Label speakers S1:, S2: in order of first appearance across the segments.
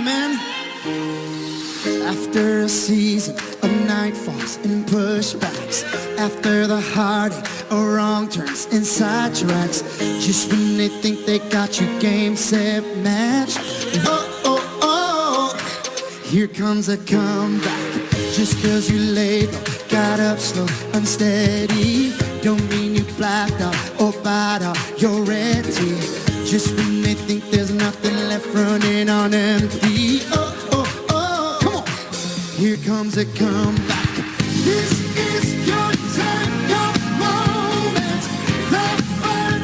S1: gentlemen, after a season of nightfalls and pushbacks, after the heartache or wrong turns and sidetracks, just when they think they got you game, set, match, here comes a comeback. Just cause you laid low, got up slow, unsteady, don't mean you blacked out or bowed out, you're ready. Just when they think there's nothing left, running on empty. Come on. Here comes a comeback. This is your time, your moment. The fight,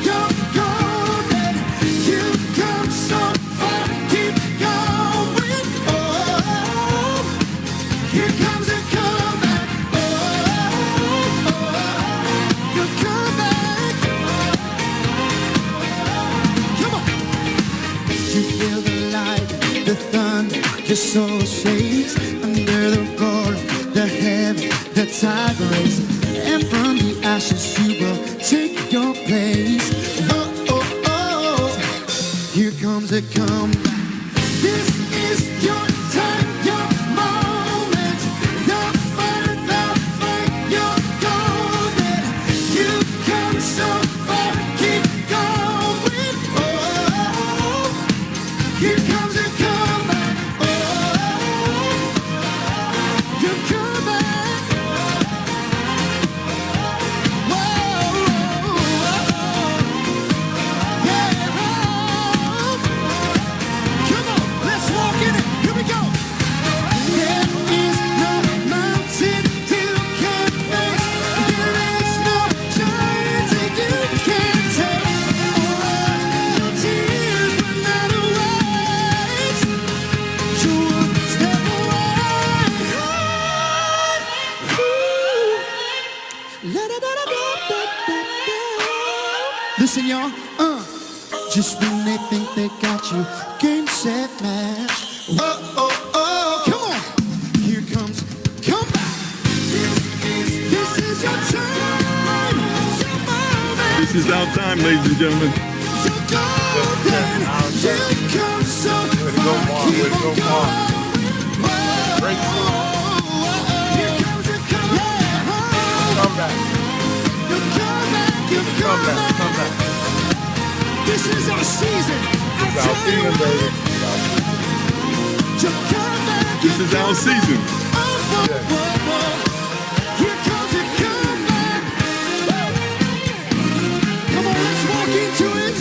S1: you're golden. You've come so far, keep going. Here comes a comeback. Your comeback. Come on. You feel the light, the thunder, your soul shakes under the roar of the heaven, the tide breaks, and from the ashes you will take your place. Here comes a comeback. This is your time, your moment. The fight, you're golden. You've come so far, keep going. Here comes a comeback. Your comeback. Yeah. Come on, let's walk in it. Here we go. There is no mountain you can't face. There is no giant that you can't take. Your tears will not erase. You will step away. Listen, y'all. Just when they think they got you, game, set, match. Come on. Here comes comeback. This is your time. Your moment.
S2: This is our time, ladies and gentlemen.
S1: You're golden. You've come so far. Keep on going. Here comes a comeback. Your comeback. Your comeback. This is our season. Your comeback.
S2: This is our season.
S1: Here comes a comeback. Come on, let's walk into it.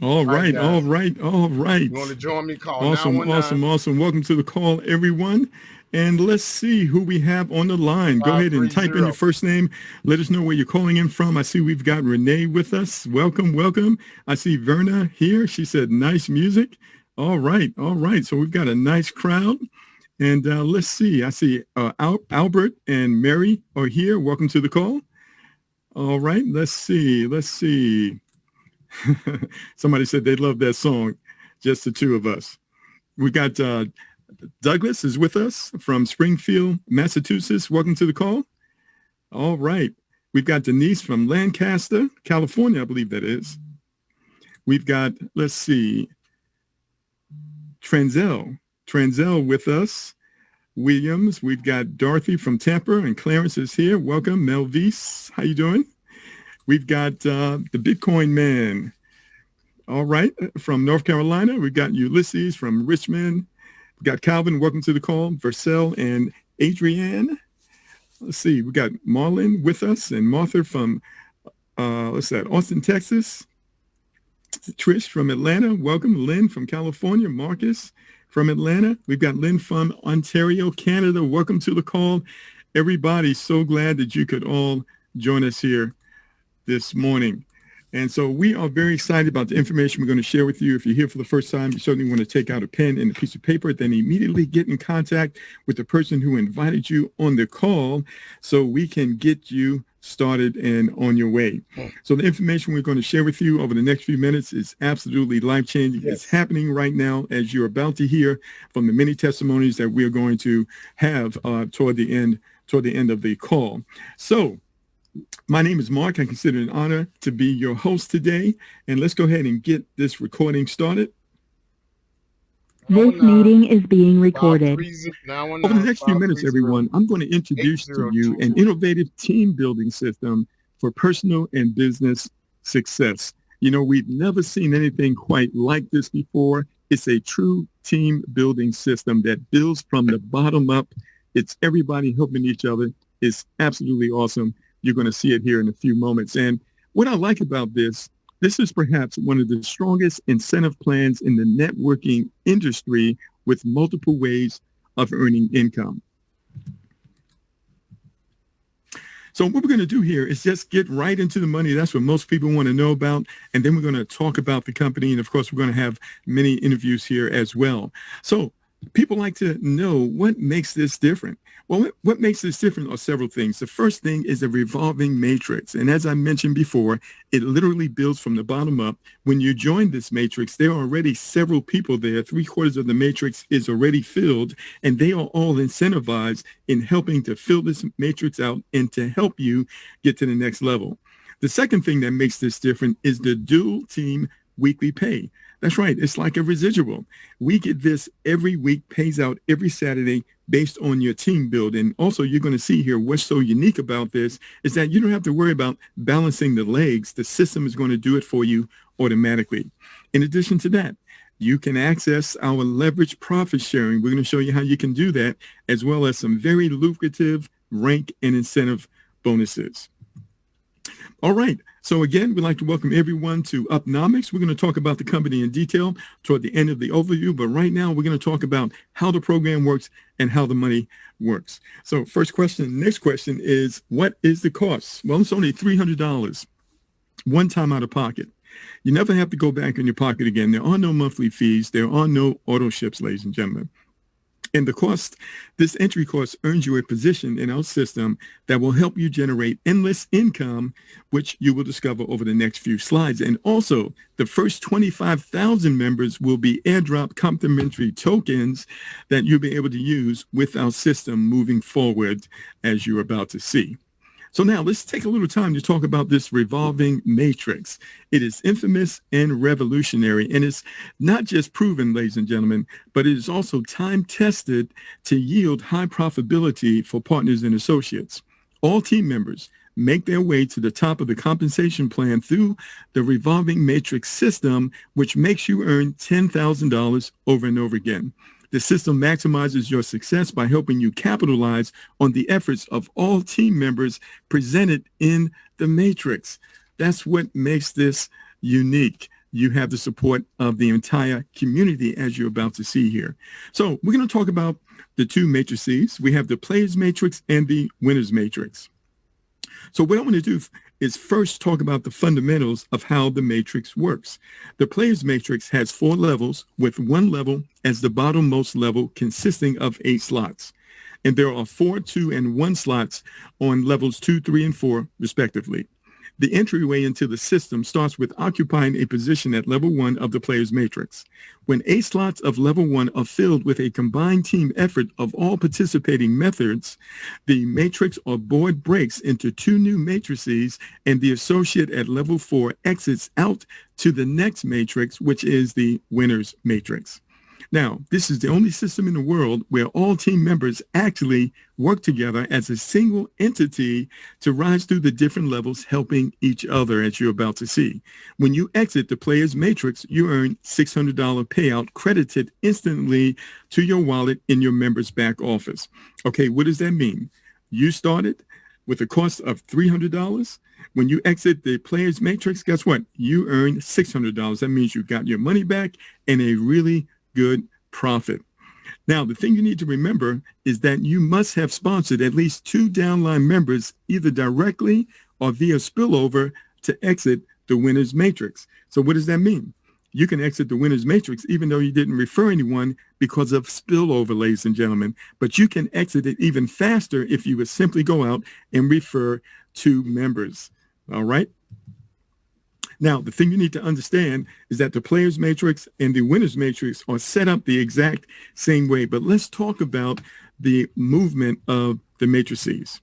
S2: All right.
S3: guys.
S2: All right.
S3: You want to join me? Call
S2: Awesome.
S3: 919.
S2: Welcome to the call, everyone. And let's see who we have on the line. Go ahead and type in your first name. Let us know where you're calling in from. I see we've got Renee with us. Welcome. I see Verna here. She said, nice music. All right. So we've got a nice crowd. And let's see. I see Albert and Mary are here. Welcome to the call. All right. Let's see. Somebody said they love that song, just the two of us. We got Douglas is with us from Springfield, Massachusetts. Welcome to the call. All right. We've got Denise from Lancaster, California, I believe that is. We've got, let's see, Tranzel with us. Williams. We've got Dorothy from Tampa, and Clarence is here. Welcome. Melvise, how you doing? We've got the Bitcoin Man. All right. From North Carolina. We've got Ulysses from Richmond. We've got Calvin. Welcome to the call. Vercel and Adrienne. Let's see. We got Marlon with us and Martha from, Austin, Texas. Trish from Atlanta. Welcome. Lynn from California. Marcus from Atlanta. We've got Lynn from Ontario, Canada. Welcome to the call. Everybody, so glad that you could all join us here this morning. And so we are very excited about the information we're going to share with you. If you're here for the first time, you certainly want to take out a pen and a piece of paper, then immediately get in contact with the person who invited you on the call so we can get you started and on your way. So the information we're going to share with you over the next few minutes is absolutely life-changing. Yes. It's happening right now, as you're about to hear from the many testimonies that we're going to have toward the end toward the end of the call. So my name is Mark. I consider it an honor to be your host today. And let's go ahead and get this recording started.
S3: This meeting is being recorded.
S2: Over the next few minutes, everyone, I'm going to introduce to you an innovative team building system for personal and business success. You know, we've never seen anything quite like this before. It's a true team building system that builds from the bottom up. It's everybody helping each other. It's absolutely awesome. You're going to see it here in a few moments. And what I like about this is perhaps one of the strongest incentive plans in the networking industry with multiple ways of earning income. So what we're going to do here is just get right into the money. That's what most people want to know about. And then we're going to talk about the company. And of course, we're going to have many interviews here as well. So people like to know what makes this different. Well, what makes this different are several things. The first thing is a revolving matrix. And as I mentioned before, it literally builds from the bottom up. When you join this matrix, there are already several people there. 3/4 of the matrix is already filled, and they are all incentivized in helping to fill this matrix out and to help you get to the next level. The second thing that makes this different is the dual team weekly pay. That's right. It's like a residual. We get this every week, pays out every Saturday based on your team build. And also, you're going to see here what's so unique about this is that you don't have to worry about balancing the legs. The system is going to do it for you automatically. In addition to that, you can access our leverage profit sharing. We're going to show you how you can do that, as well as some very lucrative rank and incentive bonuses. All right. So again, we'd like to welcome everyone to Uptomix. We're going to talk about the company in detail toward the end of the overview. But right now, we're going to talk about how the program works and how the money works. So next question is, what is the cost? Well, it's only $300 one time out of pocket. You never have to go back in your pocket again. There are no monthly fees. There are no auto ships, ladies and gentlemen. And the cost, this entry cost earns you a position in our system that will help you generate endless income, which you will discover over the next few slides. And also, the first 25,000 members will be airdrop complimentary tokens that you'll be able to use with our system moving forward, as you're about to see. So now let's take a little time to talk about this revolving matrix. It is infamous and revolutionary, and it's not just proven, ladies and gentlemen, but it is also time-tested to yield high profitability for partners and associates. All team members make their way to the top of the compensation plan through the revolving matrix system, which makes you earn $10,000 over and over again. The system maximizes your success by helping you capitalize on the efforts of all team members presented in the matrix. That's what makes this unique. You have the support of the entire community, as you're about to see here. So we're going to talk about the two matrices. We have the players matrix and the winners matrix. So what I want to do is first talk about the fundamentals of how the matrix works. The players matrix has 4 levels, with 1 level as the bottommost level consisting of 8 slots. And there are 4, 2, and 1 slots on levels 2, 3, and 4, respectively. The entryway into the system starts with occupying a position at level 1 of the player's matrix. When 8 slots of level 1 are filled with a combined team effort of all participating methods, the matrix or board breaks into 2 new matrices, and the associate at level 4 exits out to the next matrix, which is the winner's matrix. Now, this is the only system in the world where all team members actually work together as a single entity to rise through the different levels, helping each other, as you're about to see. When you exit the player's matrix, you earn $600 payout credited instantly to your wallet in your member's back office. Okay, what does that mean? You started with a cost of $300. When you exit the player's matrix, guess what? You earn $600. That means you got your money back and a really good profit. Now, the thing you need to remember is that you must have sponsored at least 2 downline members, either directly or via spillover, to exit the winner's matrix. So what does that mean? You can exit the winner's matrix even though you didn't refer anyone because of spillover, ladies and gentlemen. But you can exit it even faster if you would simply go out and refer 2 members. All right? Now, the thing you need to understand is that the player's matrix and the winner's matrix are set up the exact same way. But let's talk about the movement of the matrices.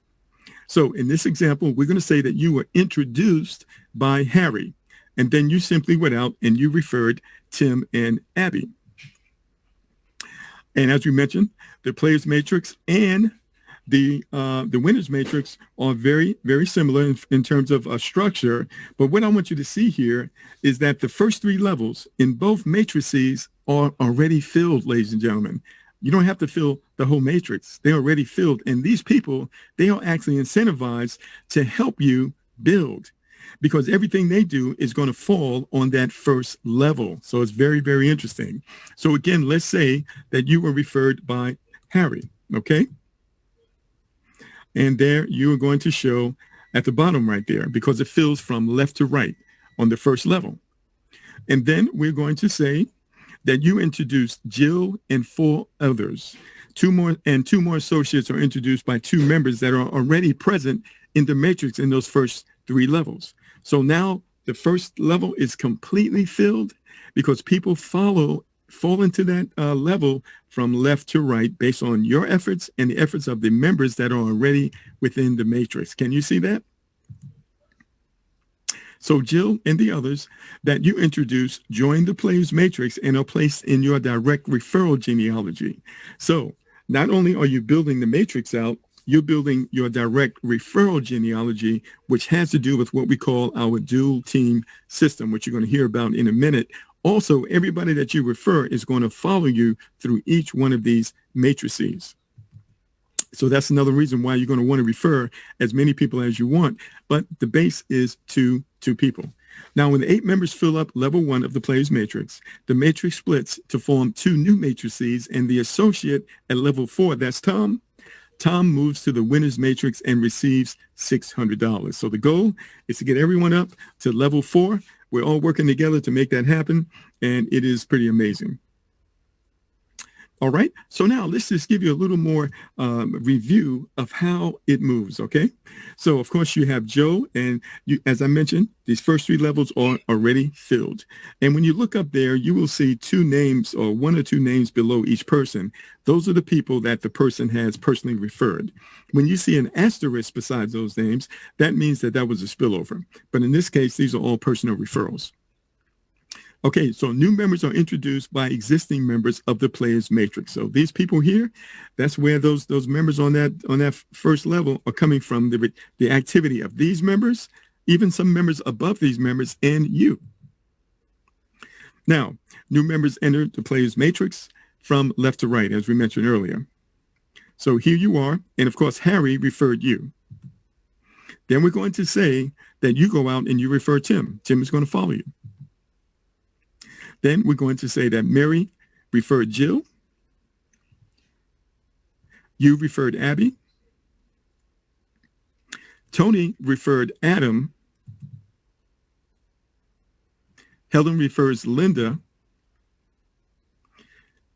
S2: So in this example, we're going to say that you were introduced by Harry, and then you simply went out and you referred Tim and Abby. And as we mentioned, the player's matrix and the winner's matrix are very, very similar in terms of structure. But what I want you to see here is that the first three levels in both matrices are already filled, ladies and gentlemen. You don't have to fill the whole matrix. They're already filled. And these people, they are actually incentivized to help you build, because everything they do is going to fall on that first level. So it's very, very interesting. So again, let's say that you were referred by Harry, okay? And there you are going to show at the bottom right there, because it fills from left to right on the first level. And then we're going to say that you introduced Jill and 4 others. 2 more associates are introduced by 2 members that are already present in the matrix in those first 3 levels. So now the first level is completely filled because people fall into that level from left to right based on your efforts and the efforts of the members that are already within the matrix. Can you see that? So Jill and the others that you introduce join the player's matrix and are placed in your direct referral genealogy. So not only are you building the matrix out, you're building your direct referral genealogy, which has to do with what we call our dual team system, which you're going to hear about in a minute. Also, everybody that you refer is going to follow you through each one of these matrices. So that's another reason why you're going to want to refer as many people as you want. But the base is 2 people. Now, when the 8 members fill up level 1 of the player's matrix, the matrix splits to form 2 new matrices, and the associate at level 4, that's Tom, moves to the winner's matrix and receives $600. So the goal is to get everyone up to level 4. We're all working together to make that happen, and it is pretty amazing. All right, so now let's just give you a little more review of how it moves, okay? So, of course, you have Joe, and as I mentioned, these first 3 levels are already filled. And when you look up there, you will see 2 names or 1 or 2 names below each person. Those are the people that the person has personally referred. When you see an asterisk beside those names, that means that that was a spillover. But in this case, these are all personal referrals. Okay, so new members are introduced by existing members of the player's matrix. So these people here, that's where those members on that first level are coming from, the activity of these members, even some members above these members, and you. Now, new members enter the player's matrix from left to right, as we mentioned earlier. So here you are, and of course, Harry referred you. Then we're going to say that you go out and you refer Tim. Tim is going to follow you. Then we're going to say that Mary referred Jill. You referred Abby. Tony referred Adam. Helen refers Linda.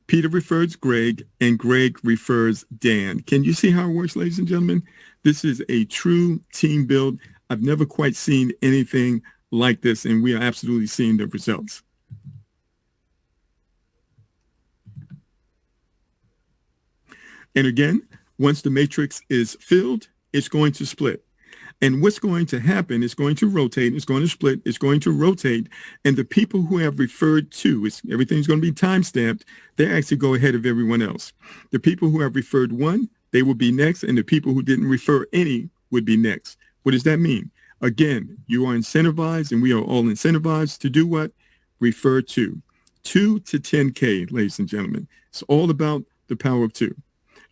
S2: Peter refers Greg, and Greg refers Dan. Can you see how it works, ladies and gentlemen? This is a true team build. I've never quite seen anything like this, and we are absolutely seeing the results. And again, once the matrix is filled, it's going to split. And what's going to happen is going to rotate, it's going to split, it's going to rotate, and the people who have referred to, everything's going to be time-stamped, they actually go ahead of everyone else. The people who have referred 1, they will be next, and the people who didn't refer any would be next. What does that mean? Again, you are incentivized, and we are all incentivized to do what? Refer to. 2 to 10K, ladies and gentlemen. It's all about the power of 2.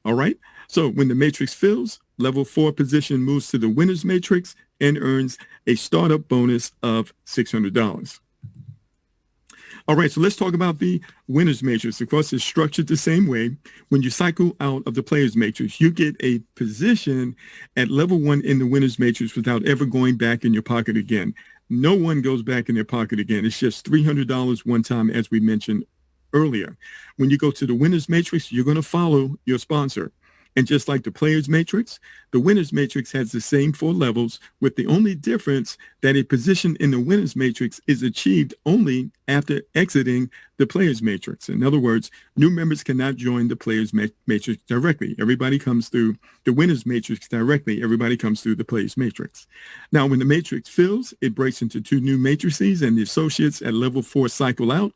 S2: All right. So when the matrix fills, level 4 position moves to the winner's matrix and earns a startup bonus of $600. All right. So let's talk about the winner's matrix. Of course, it's structured the same way. When you cycle out of the player's matrix, you get a position at level 1 in the winner's matrix without ever going back in your pocket again. No one goes back in their pocket again. It's just $300 one time, as we mentioned earlier. When you go to the winner's matrix, you're going to follow your sponsor. And just like the player's matrix, the winner's matrix has the same 4 levels, with the only difference that a position in the winner's matrix is achieved only after exiting the player's matrix. In other words, new members cannot join the player's matrix directly. Everybody comes through the winner's matrix directly. Everybody comes through the player's matrix. Now, when the matrix fills, it breaks into 2 new matrices, and the associates at level 4 cycle out,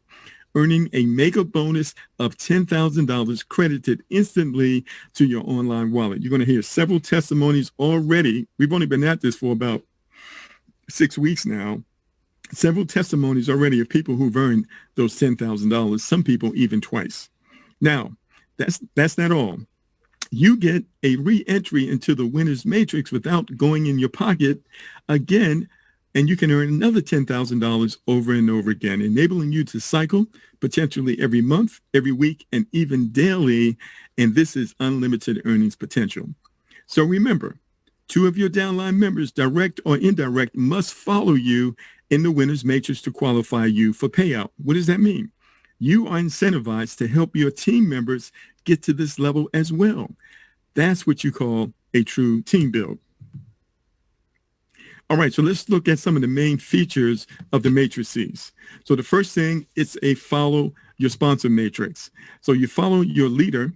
S2: earning a mega bonus of $10,000 credited instantly to your online wallet. You're going to hear several testimonies already. We've only been at this for about 6 weeks now. Several testimonies already of people who've earned those $10,000, some people even twice. Now, that's not all. You get a re-entry into the winner's matrix without going in your pocket again, and you can earn another $10,000 over and over again, enabling you to cycle potentially every month, every week, and even daily. And this is unlimited earnings potential. So remember, 2 of your downline members, direct or indirect, must follow you in the winner's matrix to qualify you for payout. What does that mean? You are incentivized to help your team members get to this level as well. That's what you call a true team build. All right, so let's look at some of the main features of the matrices. So the first thing, it's a follow your sponsor matrix. So you follow your leader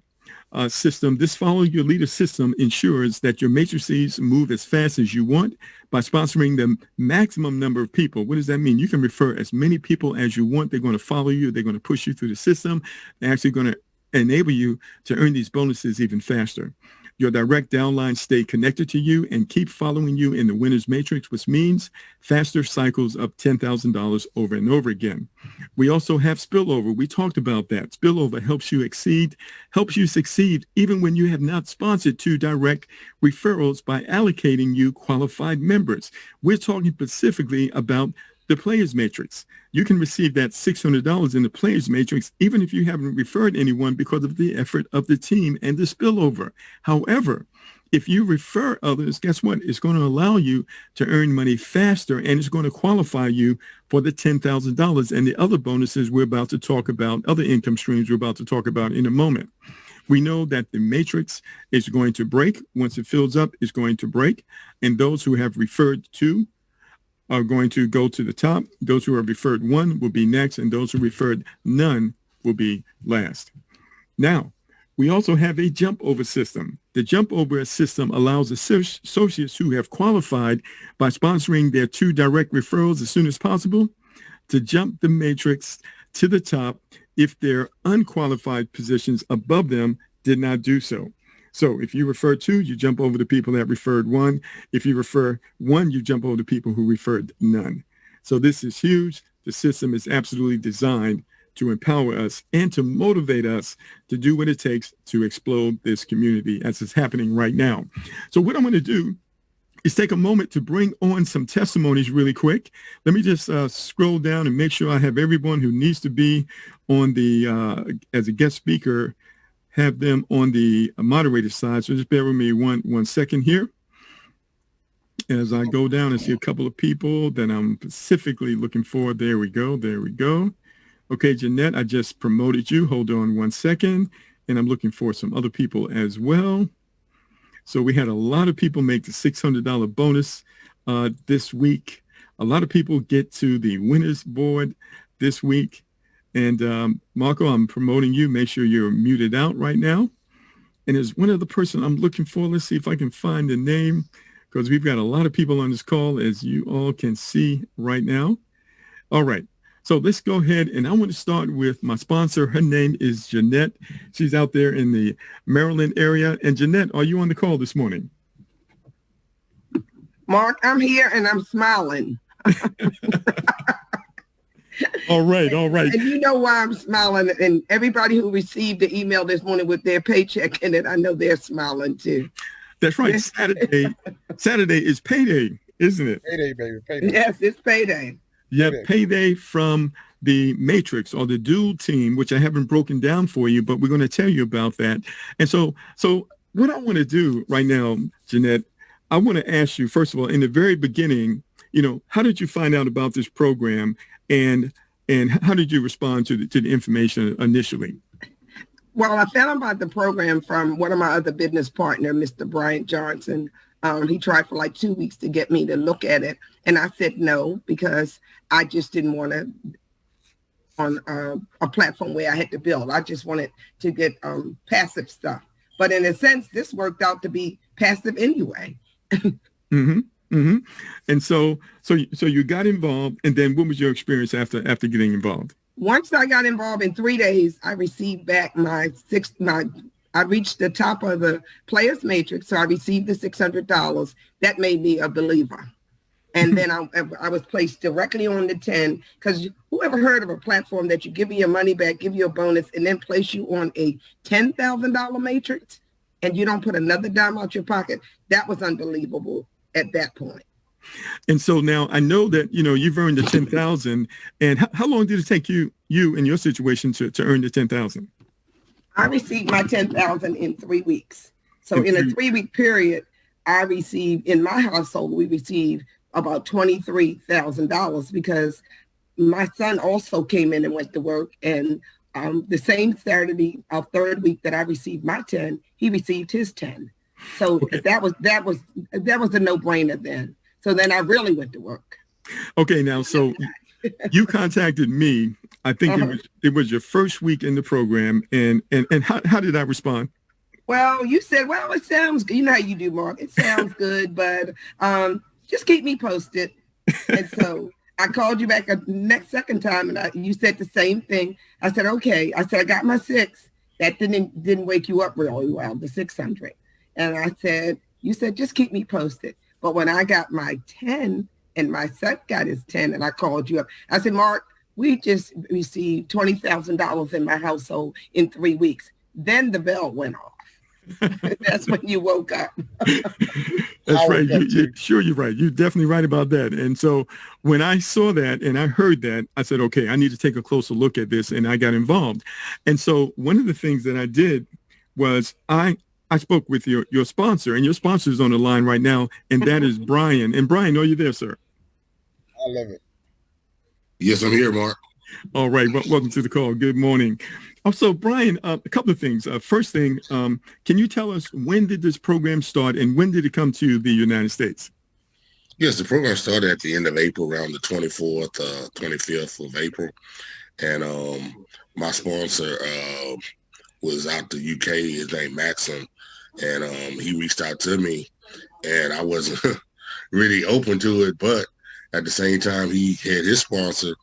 S2: system. This follow your leader system ensures that your matrices move as fast as you want by sponsoring the maximum number of people. What does that mean? You can refer as many people as you want. They're going to follow you. They're going to push you through the system. They're actually going to enable you to earn these bonuses even faster. Your direct downline stay connected to you and keep following you in the winner's matrix, which means faster cycles of $10,000 over and over again. We also have spillover. We talked about that. Spillover helps you succeed even when you have not sponsored 2 direct referrals by allocating you qualified members. We're talking specifically about the player's matrix. You can receive that $600 in the player's matrix even if you haven't referred anyone because of the effort of the team and the spillover. However, if you refer others, guess what? It's going to allow you to earn money faster, and it's going to qualify you for the $10,000 and the other bonuses we're about to talk about, other income streams we're about to talk about in a moment. We know that the matrix is going to break. Once it fills up, it's going to break. And those who have referred 2 are going to go to the top. Those who have referred 1 will be next, and those who referred none will be last. Now, we also have a jump over system. The jump over system allows associates who have qualified by sponsoring their 2 direct referrals as soon as possible to jump the matrix to the top if their unqualified positions above them did not do so. So if you refer 2, you jump over the people that referred 1. If you refer 1, you jump over the people who referred none. So this is huge. The system is absolutely designed to empower us and to motivate us to do what it takes to explode this community as it's happening right now. So what I'm going to do is take a moment to bring on some testimonies really quick. Let me just scroll down and make sure I have everyone who needs to be on the as a guest speaker, have them on the moderator side. So just bear with me one second here. As I go down and see a couple of people that I'm specifically looking for. There we go. There we go. Okay, Jeanette, I just promoted you. Hold on one second. And I'm looking for some other people as well. So we had a lot of people make the $600 bonus this week. A lot of people get to the winners board this week. And Marco, I'm promoting you. Make sure you're muted out right now. And there's one other person I'm looking for. Let's see if I can find the name, because we've got a lot of people on this call, as you all can see right now. All right. So let's go ahead, and I want to start with my sponsor. Her name is Jeanette. She's out there in the Maryland area. And Jeanette, are you on the call this morning?
S4: Mark, I'm here and I'm smiling.
S2: All right, all right.
S4: And you know why I'm smiling, and everybody who received the email this morning with their paycheck in it, I know they're smiling too.
S2: That's right. Saturday is payday, isn't it?
S5: Payday, baby. Payday.
S4: Yes, it's payday.
S2: Yeah, payday from the Matrix or the dual team, which I haven't broken down for you, but we're going to tell you about that. And so what I want to do right now, Jeanette, I want to ask you, first of all, in the very beginning, how did you find out about this program, and how did you respond to the information initially?
S4: Well, I found about the program from one of my other business partner, Mr. Brian Johnson. He tried for like 2 weeks to get me to look at it. And I said no, because I just didn't want to on a platform where I had to build. I just wanted to get passive stuff. But in a sense, this worked out to be passive anyway.
S2: Mm-hmm. Mm-hmm. And so you got involved, and then what was your experience after getting involved?
S4: Once I got involved, in 3 days, I received back I reached the top of the players matrix, so I received the $600. That made me a believer. And then I was placed directly on the 10, because whoever heard of a platform that you give you your money back, give you a bonus, and then place you on a $10,000 matrix, and you don't put another dime out your pocket? That was unbelievable at that point.
S2: And so now I know that, you've earned the 10,000, and how long did it take you in your situation to earn the 10,000?
S4: I received my 10,000 in 3 weeks. So in a 3-week period, I received, in my household, we received about $23,000, because my son also came in and went to work, and the same Saturday of 3rd week that I received my 10, he received his 10. So okay. that was a no-brainer then. So then I really went to work. Okay, now so
S2: you contacted me. I think it was your first week in the program, and how did I respond?
S4: Well, you said, well, it sounds good. You know how you do, Mark. It sounds good, but just keep me posted. And so I called you back next second time, and you said the same thing. I said, okay. I said, I got my 6. That didn't wake you up really well, the 600. And I said, you said, just keep me posted. But when I got my 10 and my son got his 10, and I called you up, I said, Mark, we just received $20,000 in my household in 3 weeks. Then the bell went off. That's when you woke up.
S2: That's right. You're right. You're definitely right about that. And so when I saw that and I heard that, I said, okay, I need to take a closer look at this, and I got involved. And so one of the things that I did was I spoke with your sponsor, and your sponsor is on the line right now, and that is Brian. And Brian, are you there, sir?
S5: I love it. Yes, I'm here, Mark.
S2: All right. Well, welcome to the call. Good morning. Also, Brian, a couple of things. First thing, can you tell us, when did this program start, and when did it come to the United States?
S5: Yes, the program started at the end of April, around the 24th, 25th of April. And my sponsor was out the UK. His name Maxim. And he reached out to me, and I wasn't really open to it. But at the same time, he had his sponsor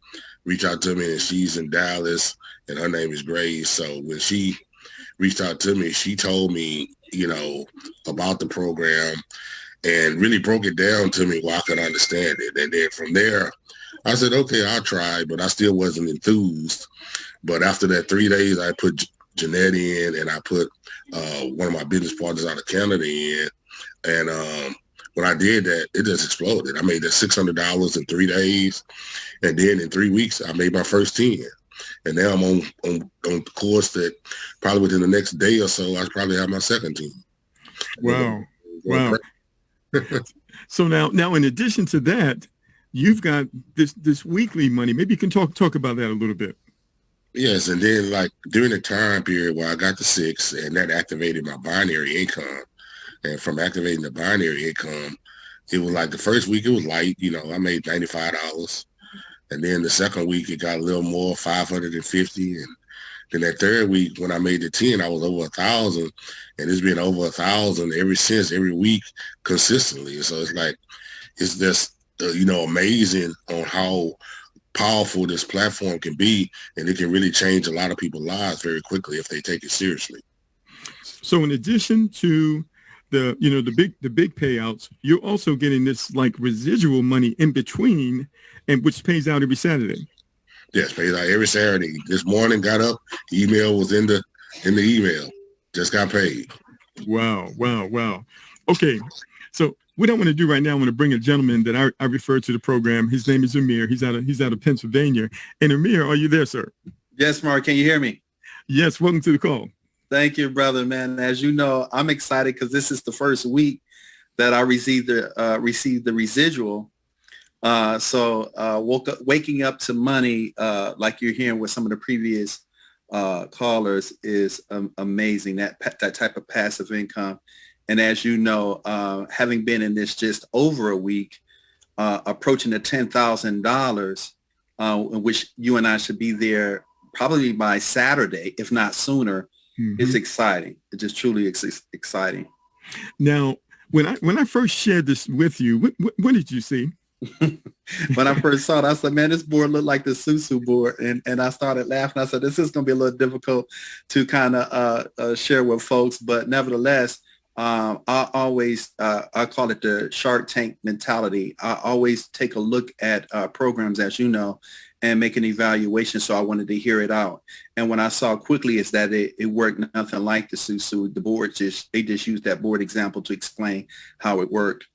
S5: reach out to me, and she's in Dallas, and her name is Grace. So when she reached out to me, she told me, about the program, and really broke it down to me where I could understand it. And then from there, I said, okay, I'll try, but I still wasn't enthused. But after that 3 days, I put Jeanette in, and I put one of my business partners out of Canada in. And when I did that, it just exploded. I made that $600 in 3 days. And then in 3 weeks, I made my first 10. And now I'm on the course that probably within the next day or so, I probably have my second 10.
S2: Wow. Wow. So now, in addition to that, you've got this weekly money. Maybe you can talk about that a little bit.
S5: Yes, and then like during the time period where I got the 6, and that activated my binary income. And from activating the binary income, it was like the first week it was light, I made $95. And then the second week it got a little more, $550. And then that third week when I made the 10, I was over 1,000, and it's been over 1,000 ever since, every week consistently. So it's like, it's just, amazing on how powerful this platform can be, and it can really change a lot of people's lives very quickly if they take it seriously.
S2: So in addition to the big payouts, you're also getting this like residual money in between, and which pays out every Saturday.
S5: Yes, pays out every Saturday. This morning, got up, email was in the email, just got paid.
S2: Wow. Okay, so what I want to do right now, I want to bring a gentleman that I referred to the program. His name is Amir. He's out of Pennsylvania. And Amir, are you there, sir?
S6: Yes, Mark. Can you hear me?
S2: Yes. Welcome to the call.
S6: Thank you, brother, man. As you know, I'm excited because this is the first week that I received the residual. So waking up to money, like you're hearing with some of the previous callers is amazing. That type of passive income. And as you know, having been in this just over a week, approaching the $10,000, in which you and I should be there probably by Saturday, if not sooner, is exciting. It's just truly exciting.
S2: Now, when I first shared this with you, what did you see?
S6: When I first saw it, I said, man, this board looked like the Susu board. And I started laughing. I said, this is going to be a little difficult to kind of share with folks. But nevertheless, I always, I call it the Shark Tank mentality. I always take a look at programs, as you know, and make an evaluation. So I wanted to hear it out. And when I saw quickly is that it worked nothing like the Susu. The board they just used that board example to explain how it worked.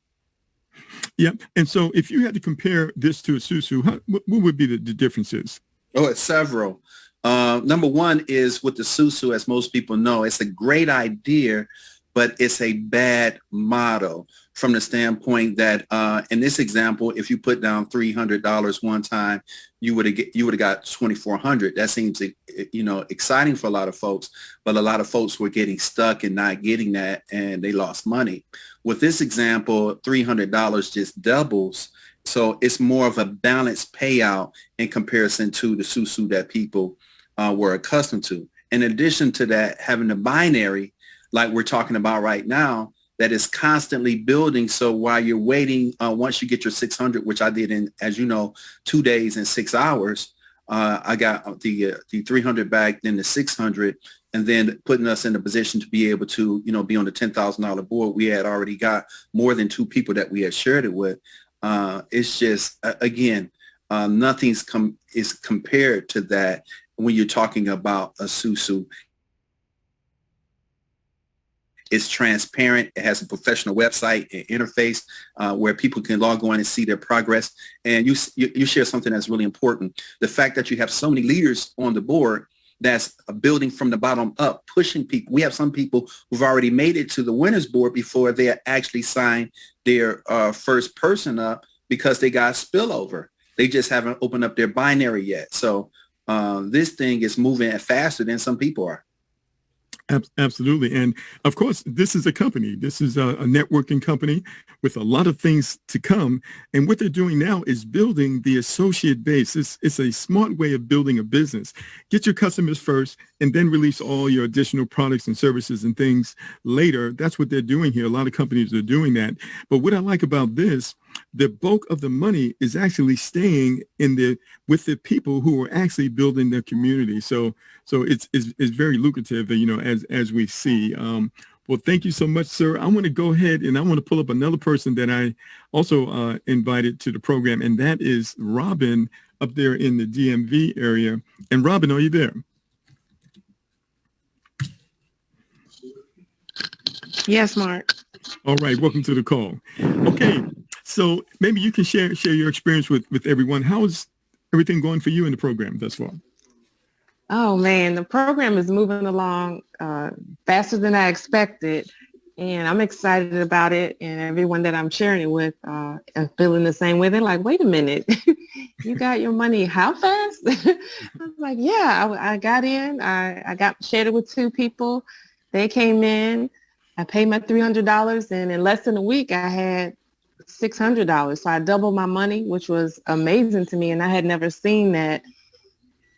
S2: Yeah. And so if you had to compare this to a Susu, what would be the differences?
S6: Oh, it's several. Number one is with the Susu, as most people know, it's a great idea, but it's a bad model from the standpoint that in this example, if you put down $300 one time, you would have got $2,400. That seems, exciting for a lot of folks, but a lot of folks were getting stuck and not getting that, and they lost money. With this example, $300 just doubles. So it's more of a balanced payout in comparison to the Susu that people were accustomed to. In addition to that, having a binary, like we're talking about right now, that is constantly building. So while you're waiting, once you get your 600, which I did in, as you know, 2 days and 6 hours, I got the 300 back, then the 600, and then putting us in a position to be able to, be on the $10,000 board. We had already got more than 2 people that we had shared it with. It's just, again, nothing's is compared to that when you're talking about a Susu. It's transparent. It has a professional website and interface where people can log on and see their progress. And you share something that's really important. The fact that you have so many leaders on the board that's building from the bottom up, pushing people. We have some people who've already made it to the winners board before they actually signed their first person up because they got spillover. They just haven't opened up their binary yet. So this thing is moving faster than some people are.
S2: Absolutely. And of course, this is a company. This is a networking company with a lot of things to come. And what they're doing now is building the associate base. It's a smart way of building a business. Get your customers first and then release all your additional products and services and things later. That's what they're doing here. A lot of companies are doing that. But what I like about this, the bulk of the money is actually staying with the people who are actually building their community. So it's very lucrative, as we see. Well, thank you so much, sir. I want to go ahead and I want to pull up another person that I also invited to the program, and that is Robin up there in the DMV area. And Robin, are you there?
S7: Yes, Mark.
S2: All right. Welcome to the call. Okay. So maybe you can share your experience with everyone. How is everything going for you in the program thus far?
S7: Oh, man, the program is moving along faster than I expected, and I'm excited about it, and everyone that I'm sharing it with is feeling the same way. They're like, wait a minute, you got your money how fast? I was like, yeah, I got in. I got shared it with 2 people. They came in. I paid my $300, and in less than a week, I had $600. So I doubled my money, which was amazing to me, and I had never seen that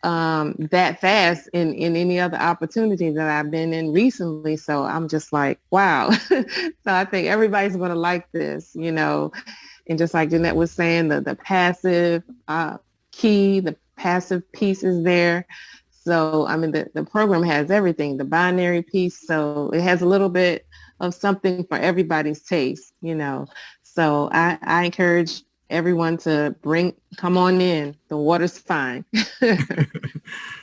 S7: fast in any other opportunity that I've been in recently. So I'm just like, wow. So I think everybody's going to like this, and just like Jeanette was saying, the passive key, the passive piece is there. So, I mean, the program has everything, the binary piece. So it has a little bit of something for everybody's taste, So I encourage everyone to come on in. The water's fine.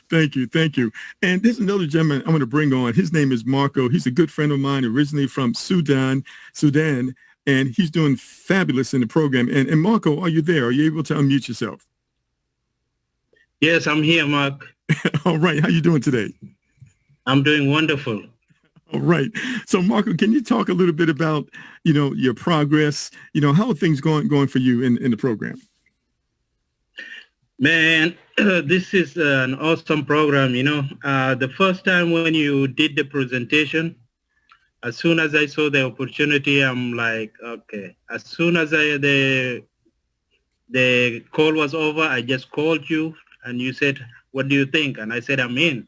S2: Thank you. And there's another gentleman I'm going to bring on. His name is Marco. He's a good friend of mine, originally from Sudan, and he's doing fabulous in the program. And Marco, are you there? Are you able to unmute yourself?
S8: Yes, I'm here, Mark.
S2: All right. How you doing today?
S8: I'm doing wonderful.
S2: All right. So, Marco, can you talk a little bit about, your progress? How are things going for you in the program?
S8: Man, this is an awesome program. The first time when you did the presentation, as soon as I saw the opportunity, I'm like, okay. As soon as the call was over, I just called you and you said, what do you think? And I said, I'm in.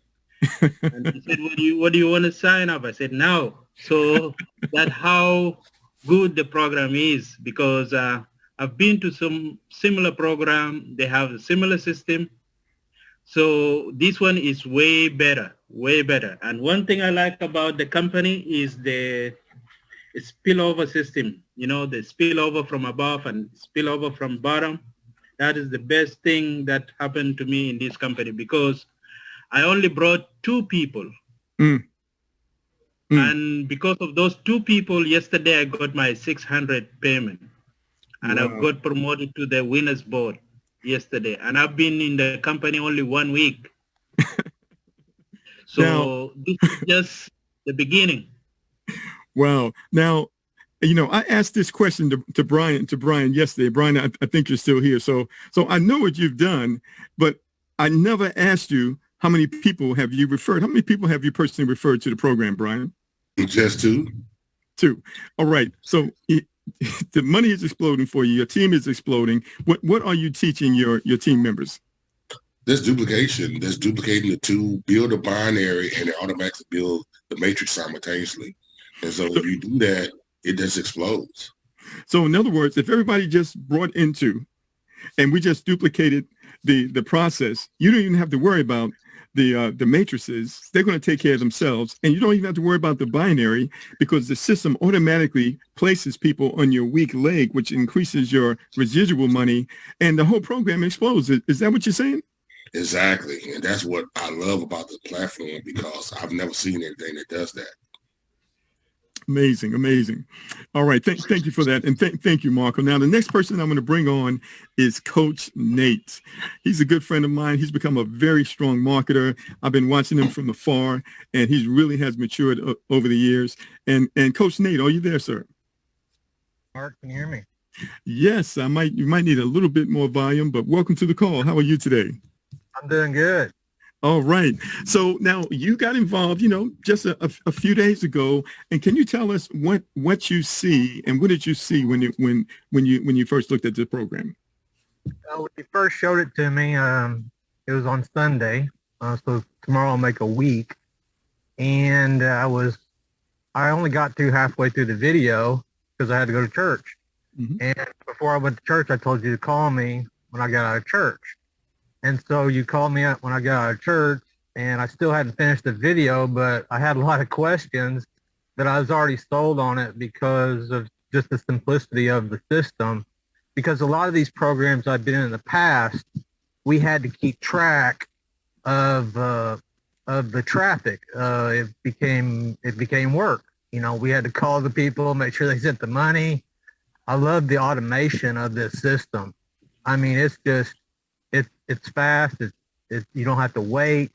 S8: And you said, what do you want to sign up? I said, no. So that's how good the program is, because I've been to some similar program. They have a similar system. So this one is way better, way better. And one thing I like about the company is the spillover system, the spillover from above and spillover from bottom. That is the best thing that happened to me in this company, because I only brought 2 people.
S2: Mm.
S8: And because of those 2 people, yesterday I got my 600 payment. And I got promoted to the winners board yesterday. And I've been in the company only 1 week. So this is just the beginning.
S2: Wow. Now, I asked this question to Brian yesterday. Brian, I think you're still here. So I know what you've done, but I never asked you how many people have you referred. How many people have you personally referred to the program, Brian?
S5: Just 2.
S2: 2. All right. So the money is exploding for you. Your team is exploding. What are you teaching your team members?
S5: There's duplication. There's duplicating the 2, build a binary, and it automatically build the matrix simultaneously. And so if you do that, it just explodes.
S2: So in other words, if everybody just brought into, and we just duplicated the process, you don't even have to worry about the matrices. They're going to take care of themselves, and you don't even have to worry about the binary, because the system automatically places people on your weak leg, which increases your residual money, and the whole program explodes. Is that what you're saying?
S5: Exactly. And that's what I love about the platform, because I've never seen anything that does that.
S2: Amazing, amazing. All right, thank you for that, and thank you, Marco. Now, the next person I'm going to bring on is Coach Nate. He's a good friend of mine. He's become a very strong marketer. I've been watching him from afar, and he really has matured over the years. And Coach Nate, are you there, sir?
S9: Mark, can you hear me?
S2: Yes, you might need a little bit more volume, but welcome to the call. How are you today?
S9: I'm doing good.
S2: All right. So now you got involved, just a few days ago. And can you tell us what you see, and what did you see when you first looked at the program?
S9: When you first showed it to me, it was on Sunday. So tomorrow I'll make a week. And I only got to halfway through the video because I had to go to church. Mm-hmm. And before I went to church, I told you to call me when I got out of church. And so you called me up when I got out of church, and I still hadn't finished the video, but I had a lot of questions that I was already sold on it because of just the simplicity of the system. Because a lot of these programs I've been in the past, we had to keep track of the traffic. It became work. We had to call the people, make sure they sent the money. I love the automation of this system. I mean, it's fast. You don't have to wait.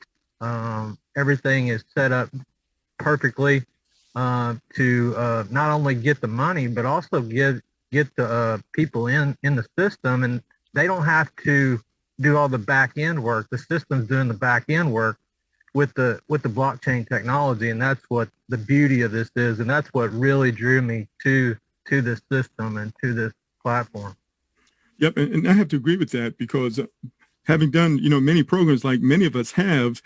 S9: Everything is set up perfectly to not only get the money, but also get the people in the system, and they don't have to do all the back end work. The system's doing the back end work with the blockchain technology, and that's what the beauty of this is, and that's what really drew me to this system and to this platform.
S2: Yep, and I have to agree with that, because having done, many programs like many of us have,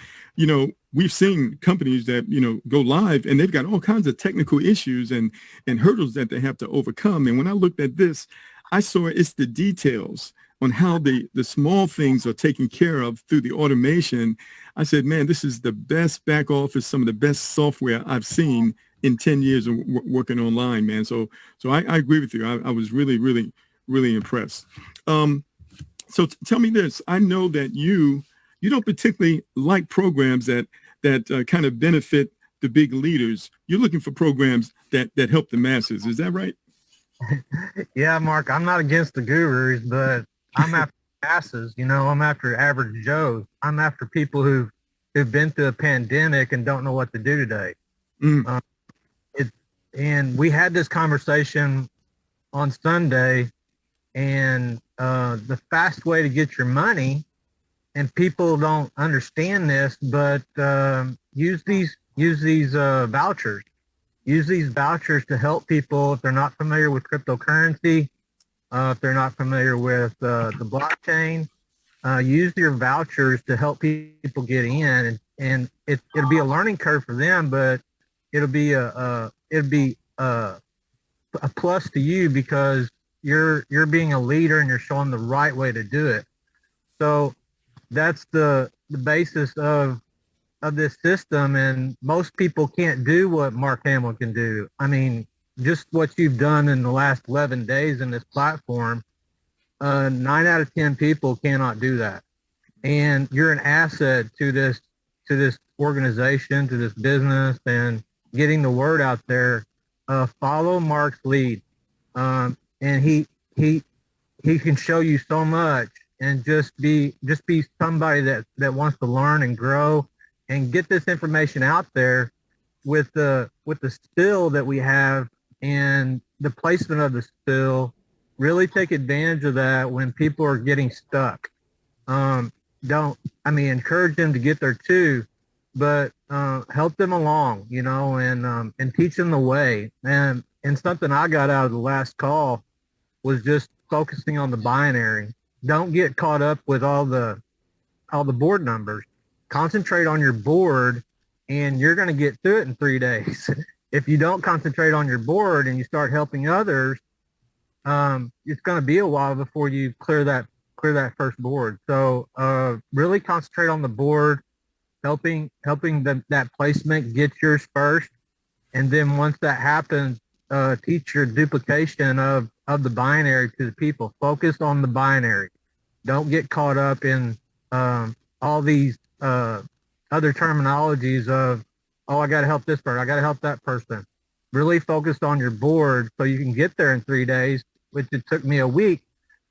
S2: we've seen companies that, go live, and they've got all kinds of technical issues and hurdles that they have to overcome. And when I looked at this, I saw it's the details on how the small things are taken care of through the automation. I said, man, this is the best back office, some of the best software I've seen in 10 years of working online, man. So I agree with you. I was really, really, really impressed. So tell me this. I know that you don't particularly like programs that kind of benefit the big leaders. You're looking for programs that help the masses. Is that right?
S9: Yeah, Mark, I'm not against the gurus, but I'm after masses. I'm after average Joes. I'm after people who've been through a pandemic and don't know what to do today. Mm. And we had this conversation on Sunday, and the fast way to get your money and people don't understand this, but use these vouchers. Use these vouchers to help people if they're not familiar with cryptocurrency, if they're not familiar with the blockchain. Use your vouchers to help people get in, and it'll be a learning curve for them, but it'll be a plus to you because you're being a leader and you're showing the right way to do it. So that's the basis of this system, and most people can't do what Mark Hamill can do. I mean, just what you've done in the last 11 days in this platform, 9 out of 10 people cannot do that. And you're an asset to this organization, to this business, and getting the word out there. Follow Mark's lead, and he can show you so much. And just be somebody that wants to learn and grow and get this information out there with the still that we have and the placement of the still. Really take advantage of that when people are getting stuck. Encourage them to get there too, but help them along, and teach them the way. And something I got out of the last call was just focusing on the binary. Don't get caught up with all the board numbers. Concentrate on your board, and you're going to get through it in 3 days. If you don't concentrate on your board and you start helping others, it's going to be a while before you clear that first board. So really concentrate on the board, helping that placement get yours first, and then once that happens, teach your duplication of the binary to the people. Focus on the binary. Don't get caught up in all these other terminologies of, I got to help this person, I got to help that person. Really focus on your board so you can get there in 3 days, which it took me a week,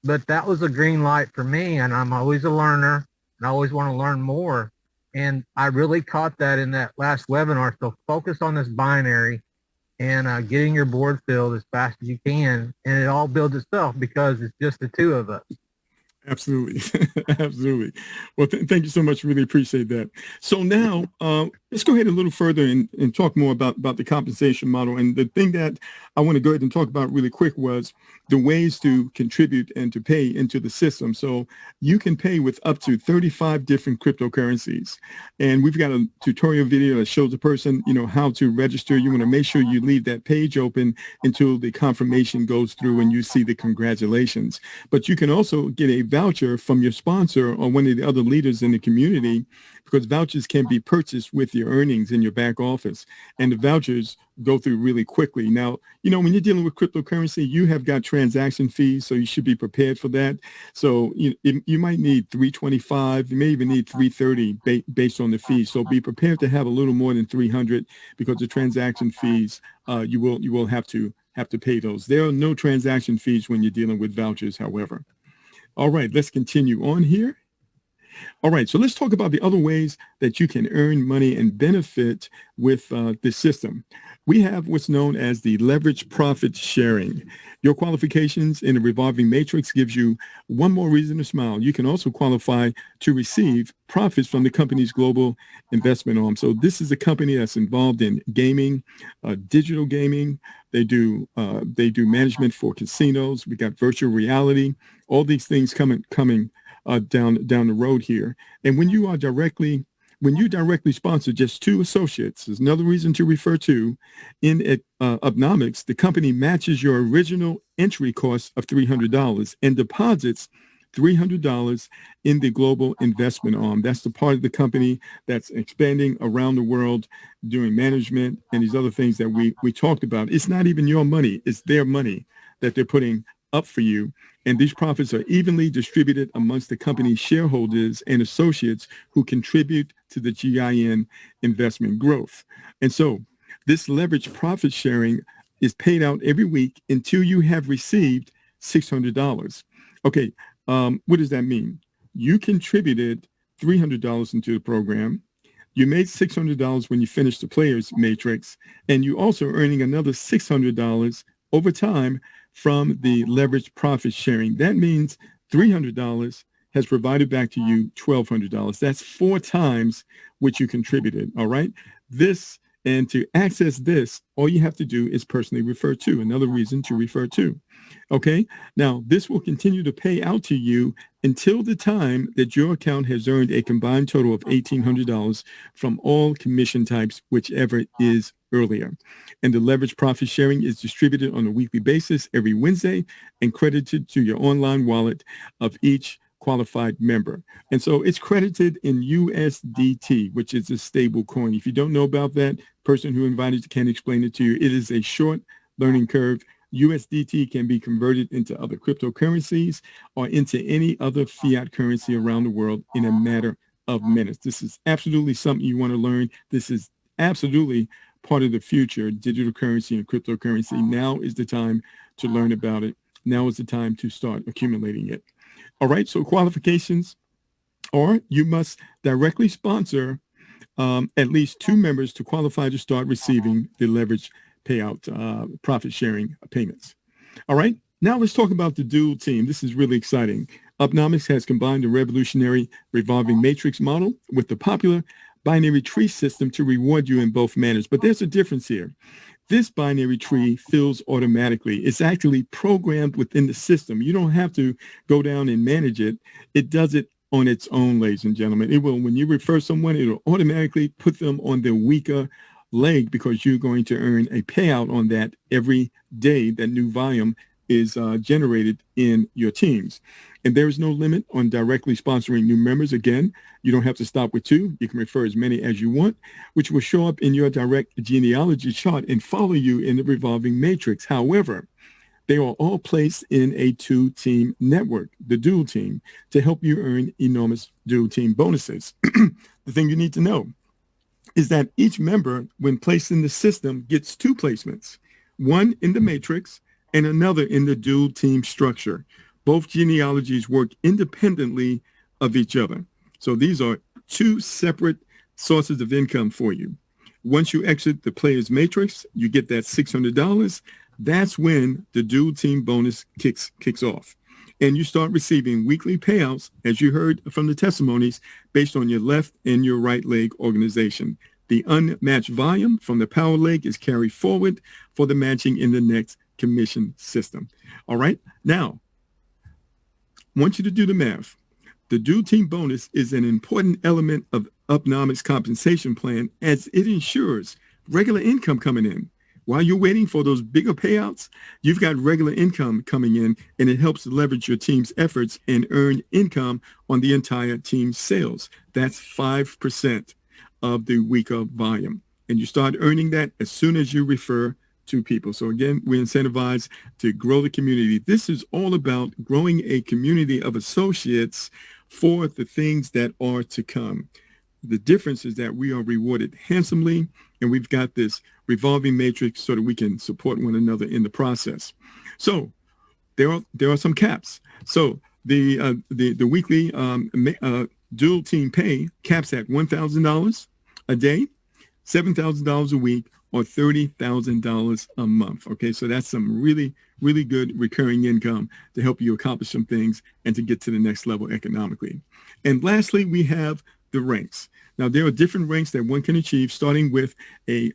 S9: but that was a green light for me, and I'm always a learner, and I always want to learn more. And I really caught that in that last webinar. So focus on this binary and getting your board filled as fast as you can. And it all builds itself because it's just the two of us.
S2: Absolutely. Absolutely. Well, thank you so much. Really appreciate that. So now let's go ahead a little further and talk more about the compensation model. And the thing that I want to go ahead and talk about really quick was the ways to contribute and to pay into the system. So you can pay with up to 35 different cryptocurrencies. And we've got a tutorial video that shows the person, how to register. You want to make sure you leave that page open until the confirmation goes through and you see the congratulations. But you can also get a voucher from your sponsor or one of the other leaders in the community, because vouchers can be purchased with your earnings in your back office, and the vouchers go through really quickly. Now, when you're dealing with cryptocurrency, you have got transaction fees, so you should be prepared for that. So you might need $325, you may even need $330 based on the fees. So be prepared to have a little more than $300 because the transaction fees, you will have to pay those. There are no transaction fees when you're dealing with vouchers, however. All right, let's continue on here. All right, so let's talk about the other ways that you can earn money and benefit with this system. We have what's known as the leverage profit sharing. Your qualifications in the Revolving Matrix gives you one more reason to smile. You can also qualify to receive profits from the company's global investment arm. So this is a company that's involved in gaming, digital gaming. They do management for casinos. We got virtual reality. All these things coming down the road here. And when you directly sponsor just 2 associates, there's another reason to refer to in Uptomix, the company matches your original entry cost of $300 and deposits $300 in the global investment arm. That's the part of the company that's expanding around the world, doing management and these other things that we talked about. It's not even your money, it's their money that they're putting up for you. And these profits are evenly distributed amongst the company's shareholders and associates who contribute to the GIN investment growth. And so this leverage profit sharing is paid out every week until you have received $600. Okay, what does that mean? You contributed $300 into the program. You made $600 when you finished the player's matrix, and you also earning another $600 over time from the leverage profit sharing. That means $300 has provided back to you $1,200. That's 4 times what you contributed. All right. And to access this, all you have to do is personally refer to. Another reason to refer to. Okay. Now, this will continue to pay out to you until the time that your account has earned a combined total of $1,800 from all commission types, whichever is earlier. And the leverage profit sharing is distributed on a weekly basis every Wednesday and credited to your online wallet of each qualified member. And so it's credited in USDT, which is a stable coin. If you don't know about that, person who invited you can explain it to you. It is a short learning curve. USDT can be converted into other cryptocurrencies or into any other fiat currency around the world in a matter of minutes. This is absolutely something you want to learn. This is absolutely part of the future, digital currency and cryptocurrency. Now is the time to learn about it. Now is the time to start accumulating it. All right, so qualifications are you must directly sponsor at least 2 members to qualify to start receiving the leverage payout profit sharing payments. All right, now let's talk about the dual team. This is really exciting. Uptomix has combined the revolutionary revolving matrix model with the popular binary tree system to reward you in both manners. But there's a difference here. This binary tree fills automatically. It's actually programmed within the system. You don't have to go down and manage it. It does it on its own, ladies and gentlemen. It will, when you refer someone, it'll automatically put them on the weaker leg because you're going to earn a payout on that every day that new volume is generated in your teams. And there is no limit on directly sponsoring new members. Again, you don't have to stop with 2. You can refer as many as you want, which will show up in your direct genealogy chart and follow you in the revolving matrix. However, they are all placed in a 2-team network, the dual team, to help you earn enormous dual team bonuses. The thing you need to know is that each member, when placed in the system, gets 2 placements, one in the matrix and another in the dual team structure. Both genealogies work independently of each other. So these are 2 separate sources of income for you. Once you exit the player's matrix, you get that $600. That's when the dual team bonus kicks off. And you start receiving weekly payouts, as you heard from the testimonies, based on your left and your right leg organization. The unmatched volume from the power leg is carried forward for the matching in the next commission system. All right. Now, I want you to do the math. The dual team bonus is an important element of Uptomix compensation plan as it ensures regular income coming in. While you're waiting for those bigger payouts, you've got regular income coming in, and it helps leverage your team's efforts and earn income on the entire team's sales. That's 5% of the weaker volume. And you start earning that as soon as you refer to people. So again, we incentivize to grow the community. This is all about growing a community of associates for the things that are to come. The difference is that we are rewarded handsomely, and we've got this revolving matrix so that we can support one another in the process. So there are some caps. So the weekly dual team pay caps at $1,000 a day, $7,000 a week, or $30,000 a month. Okay, so that's some really, really good recurring income to help you accomplish some things and to get to the next level economically. And lastly, we have the ranks. Now, there are different ranks that one can achieve, starting with a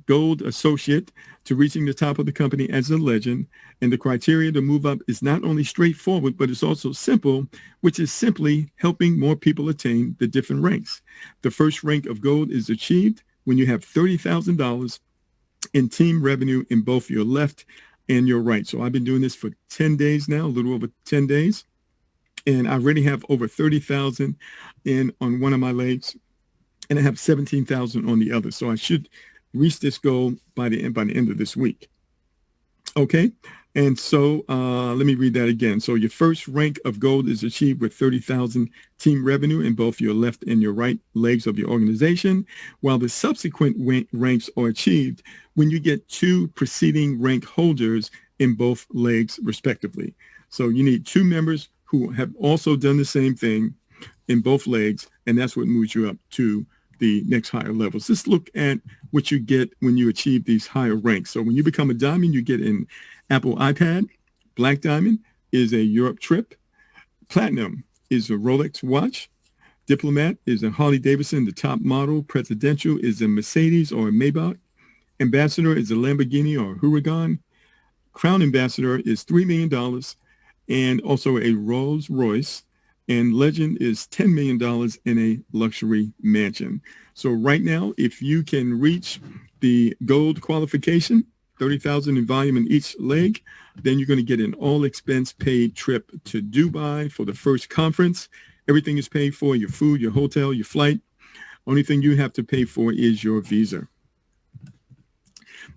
S2: gold associate to reaching the top of the company as a legend. And the criteria to move up is not only straightforward, but it's also simple, which is simply helping more people attain the different ranks. The first rank of gold is achieved when you have $30,000 in team revenue in both your left and your right. So I've been doing this for 10 days now, a little over 10 days. And I already have over 30,000 in on one of my legs, and I have 17,000 on the other. So I should reach this goal by the end of this week. Okay. And so let me read that again. So your first rank of gold is achieved with 30,000 team revenue in both your left and your right legs of your organization, while the subsequent ranks are achieved when you get 2 preceding rank holders in both legs respectively. So you need 2 members who have also done the same thing in both legs, and that's what moves you up to the next higher levels. Let's look at what you get when you achieve these higher ranks. So when you become a diamond, you get an Apple iPad. Black diamond is a Europe trip. Platinum is a Rolex watch. Diplomat is a Harley Davidson, the top model. Presidential is a Mercedes or a Maybach. Ambassador is a Lamborghini or a Huracan. Crown Ambassador is $3 million and also a Rolls Royce. And Legend is $10 million in a luxury mansion. So right now, if you can reach the gold qualification, 30,000 in volume in each leg, then you're going to get an all expense paid trip to Dubai for the first conference. Everything is paid for, your food, your hotel, your flight. Only thing you have to pay for is your visa.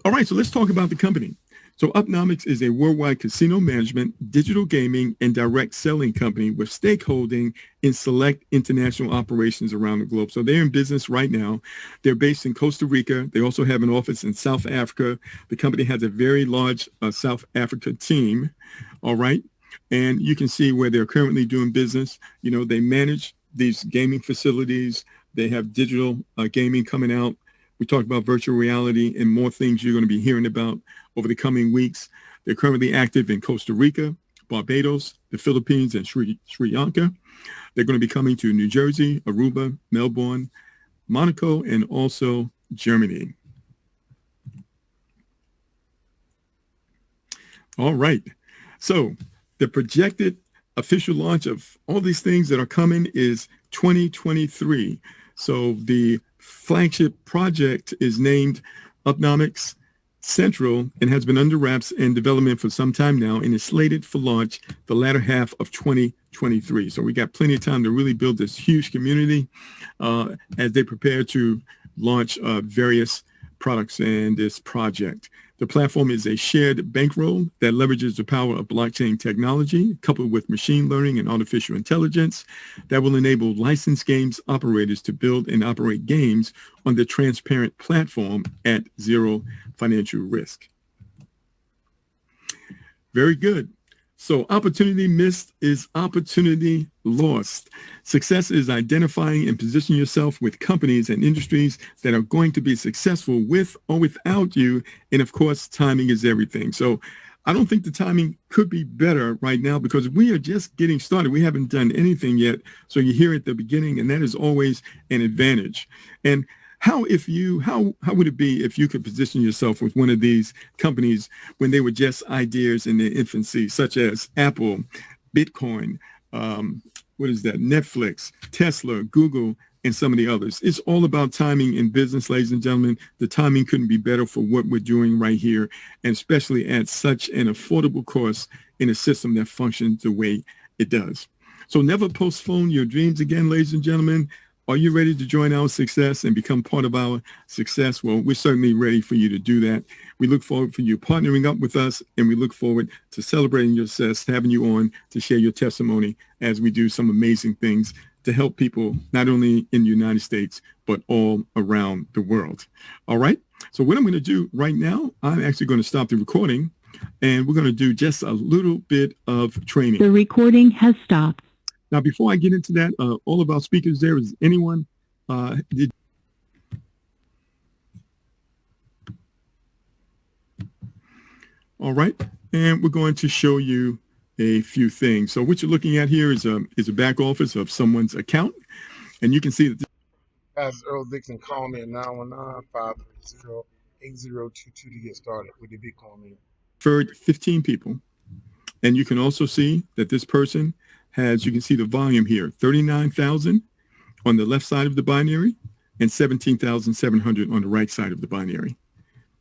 S2: All right, so let's talk about the company. So Uptomix is a worldwide casino management, digital gaming, and direct selling company with stakeholding in select international operations around the globe. So they're in business right now. They're based in Costa Rica. They also have an office in South Africa. The company has a very large South Africa team. All right. And you can see where they're currently doing business. You know, they manage these gaming facilities. They have digital gaming coming out. We talked about virtual reality and more things you're going to be hearing about over the coming weeks. They're currently active in Costa Rica, Barbados, the Philippines, and Sri Lanka. They're going to be coming to New Jersey, Aruba, Melbourne, Monaco, and also Germany. All right. So the projected official launch of all these things that are coming is 2023. So the flagship project is named Uptomix Central and has been under wraps and development for some time now and is slated for launch the latter half of 2023. So we got plenty of time to really build this huge community as they prepare to launch various products in this project. The platform is a shared bankroll that leverages the power of blockchain technology coupled with machine learning and artificial intelligence that will enable licensed games operators to build and operate games on the transparent platform at zero financial risk. Very good. So opportunity missed is opportunity lost. Success is identifying and positioning yourself with companies and industries that are going to be successful with or without you. And of course, timing is everything. So I don't think the timing could be better right now because we are just getting started. We haven't done anything yet. So you're here at the beginning, and that is always an advantage. And how would it be if you could position yourself with one of these companies when they were just ideas in their infancy, such as Apple, Bitcoin, Netflix, Tesla, Google, and some of the others? It's all about timing in business, ladies and gentlemen. The timing couldn't be better for what we're doing right here, and especially at such an affordable cost in a system that functions the way it does. So never postpone your dreams again, ladies and gentlemen. Are you ready to join our success and become part of our success? Well, we're certainly ready for you to do that. We look forward for you partnering up with us, and we look forward to celebrating your success, having you on to share your testimony as we do some amazing things to help people not only in the United States, but all around the world. All right. So what I'm going to do right now, I'm actually going to stop the recording, and we're going to do just a little bit of training.
S3: The recording has stopped.
S2: Now, before I get into that, all of our speakers there, is anyone all right, and we're going to show you a few things. So what you're looking at here is a back office of someone's account, and you can see that.
S10: As Earl Dixon, call me at 919-530-8022 to get started with the Bitcoin meeting.
S2: Referred 15 people, and you can also see that this person has, you can see the volume here, 39,000 on the left side of the binary and 17,700 on the right side of the binary.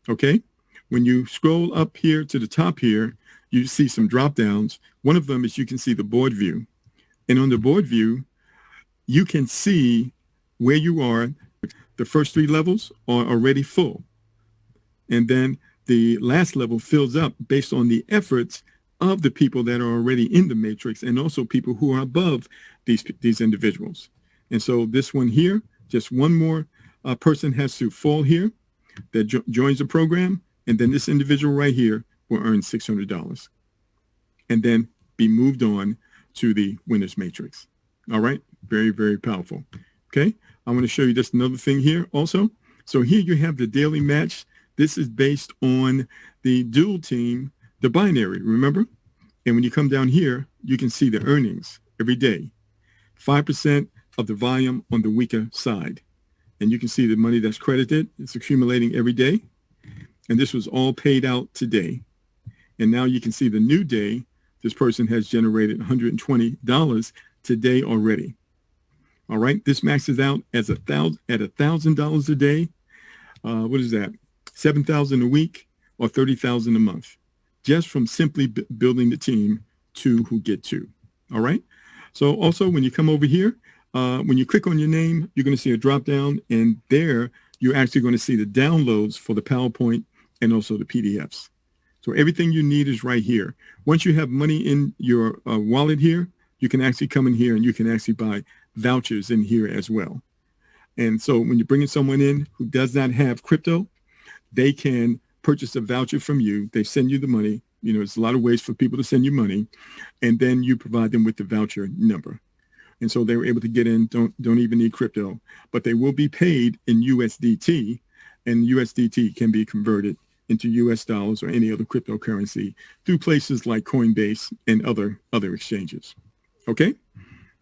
S2: Okay. When you scroll up here to the top here, you see some drop downs. One of them is you can see the board view. And on the board view, you can see where you are. The first three levels are already full. And then the last level fills up based on the efforts of the people that are already in the matrix and also people who are above these individuals. And so this one here, just one more person has to fall here that joins the program. And then this individual right here will earn $600 and then be moved on to the winner's matrix. All right. Very, very powerful. Okay. I want to show you just another thing here also. So here you have the daily match. This is based on the dual team, the binary, remember? And when you come down here, you can see the earnings every day. 5% of the volume on the weaker side. And you can see the money that's credited. It's accumulating every day. And this was all paid out today. And now you can see the new day. This person has generated $120 today already. All right. This maxes out as $1,000 a day. What is that? $7,000 a week or $30,000 a month, just from simply building the team to who get to. All right. So also when you come over here, when you click on your name, you're going to see a drop down, and there you're actually going to see the downloads for the PowerPoint and also the PDFs. So everything you need is right here. Once you have money in your wallet here, you can actually come in here and you can actually buy vouchers in here as well. And so when you're bringing someone in who does not have crypto, they can purchase a voucher from you. They send you the money. You know, there's a lot of ways for people to send you money, and then you provide them with the voucher number. And so they were able to get in, don't even need crypto, but they will be paid in USDT, and USDT can be converted into US dollars or any other cryptocurrency through places like Coinbase and other exchanges. Okay?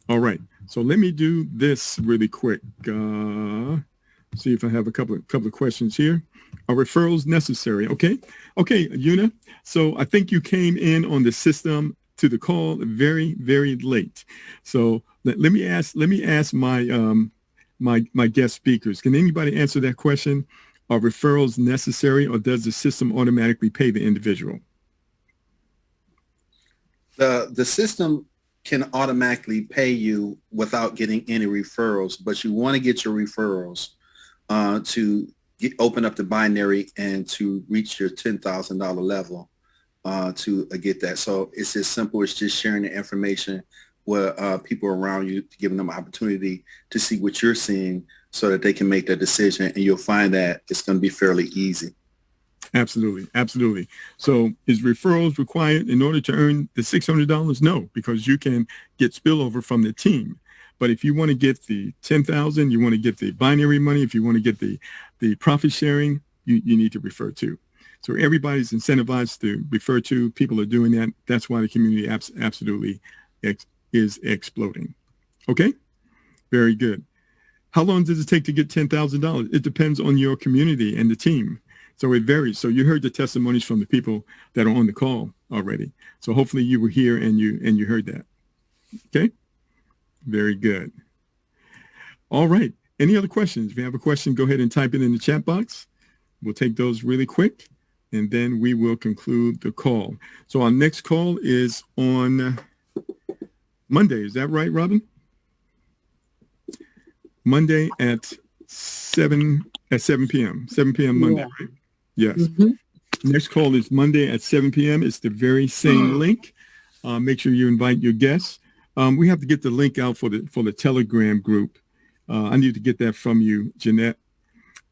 S2: All right. So let me do this really quick. See if I have a couple of questions here. Are referrals necessary? Okay. Okay, Una. So I think you came in on the system to the call very, very late. So let me ask my my guest speakers. Can anybody answer that question? Are referrals necessary, or does the system automatically pay the individual?
S6: The system can automatically pay you without getting any referrals, but you want to get your referrals to open up the binary and to reach your $10,000 level to get that. So it's as simple as just sharing the information with people around you, giving them an opportunity to see what you're seeing so that they can make that decision. And you'll find that it's going to be fairly easy.
S2: Absolutely. Absolutely. So is referrals required in order to earn the $600? No, because you can get spillover from the team. But if you want to get the 10,000, you want to get the binary money, if you want to get the profit sharing, you need to refer to. So everybody's incentivized to refer to. People are doing that. That's why the community absolutely is exploding. Okay? Very good. How long does it take to get $10,000? It depends on your community and the team. So it varies. So you heard the testimonies from the people that are on the call already. So hopefully you were here and you heard that. Okay? Very good. All right. Any other questions? If you have a question, go ahead and type it in the chat box. We'll take those really quick, and then we will conclude the call. So our next call is on Monday. Is that right, Robin? Monday at 7 p.m. 7 p.m. Monday, right? Yes. Mm-hmm. Next call is Monday at 7 p.m. It's the very same link. Make sure you invite your guests. We have to get the link out for the Telegram group. I need to get that from you, Jeanette.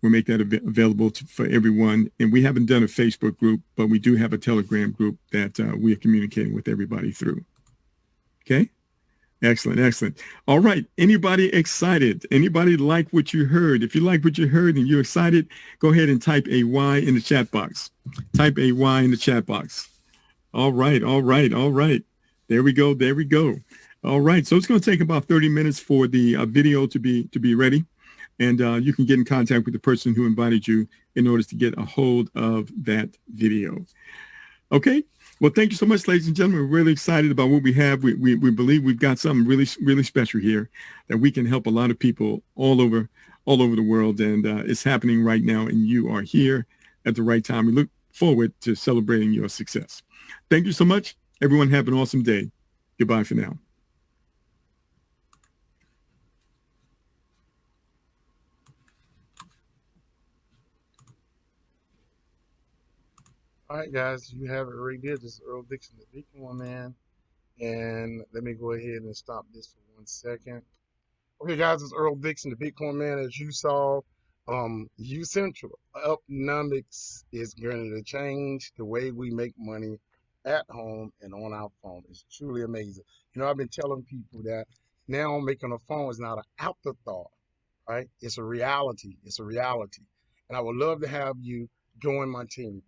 S2: We'll make that available for everyone. And we haven't done a Facebook group, but we do have a Telegram group that we are communicating with everybody through. Okay? Excellent, excellent. All right. Anybody excited? Anybody like what you heard? If you like what you heard and you're excited, go ahead and type a Y in the chat box. Type a Y in the chat box. All right, all right, all right. There we go, there we go. All right, so it's going to take about 30 minutes for the video to be ready. And you can get in contact with the person who invited you in order to get a hold of that video. Okay. Well, thank you so much, ladies and gentlemen. We're really excited about what we have. We believe we've got something really, really special here that we can help a lot of people all over the world. And it's happening right now. And you are here at the right time. We look forward to celebrating your success. Thank you so much. Everyone have an awesome day. Goodbye for now.
S10: All right, guys, you have it right there. This is Earl Dixon, the Bitcoin man. And let me go ahead and stop this for 1 second. Okay, guys, it's Earl Dixon, the Bitcoin man. As you saw, U Central Uptomix is going to change the way we make money at home and on our phone. It's truly amazing. You know, I've been telling people that now making a phone is not an afterthought, right? It's a reality. It's a reality. And I would love to have you join my team.